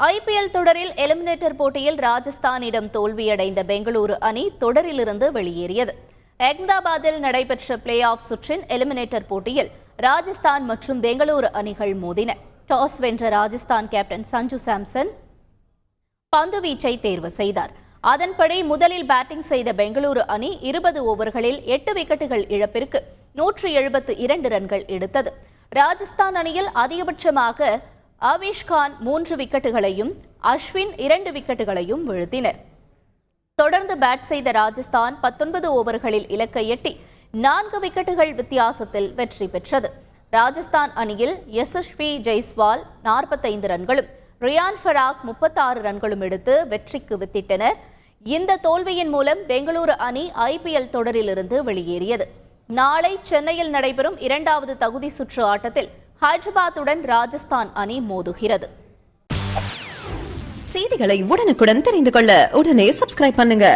IPL தொடரில் eliminator போட்டியில் ராஜஸ்தானிடம் தோல்வியடைந்த பெங்களூரு அணி தொடரிலிருந்து வெளியேறியது. அகமதாபாத்தில் நடைபெற்ற பிளே ஆஃப் சுற்றின் எலிமினேட்டர் போட்டியில் ராஜஸ்தான் மற்றும் பெங்களூரு அணிகள் மோதின. டாஸ் வென்ற ராஜஸ்தான் கேப்டன் சஞ்சு சாம்சன் பந்துவீச்சை தேர்வு செய்தார். அதன்படி முதலில் பேட்டிங் செய்த பெங்களூரு அணி 20 ஓவர்களில் 8 விக்கெட்டுகள் இழப்பிற்கு 172 ரன்கள் எடுத்தது. ராஜஸ்தான் அணியில் அதிகபட்சமாக ஆவேஷ் கான் 3 விக்கெட்டுகளையும் அஸ்வின் 2 விக்கெட்டுகளையும் வீழ்த்தினர். தொடர்ந்து பேட் செய்த ராஜஸ்தான் 19 ஓவர்களில் இலக்கை எட்டி 4 விக்கெட்டுகள் வித்தியாசத்தில் வெற்றி பெற்றது. ராஜஸ்தான் அணியில் யசஸ்வி ஜெய்ஸ்வால் 45 ரன்களும் ரியான் ஃபராக் 36 ரன்களும் எடுத்து வெற்றிக்கு வித்திட்டனர். இந்த தோல்வியின் மூலம் பெங்களூரு அணி ஐபிஎல் தொடரிலிருந்து வெளியேறியது. நாளை சென்னையில் நடைபெறும் 2வது தகுதி சுற்று ஆட்டத்தில் ஹைதராபாத்துடன் ராஜஸ்தான் அணி மோதுகிறது. செய்திகளை உடனுக்குடன் தெரிந்து கொள்ள உடனே சப்ஸ்கிரைப் பண்ணுங்க.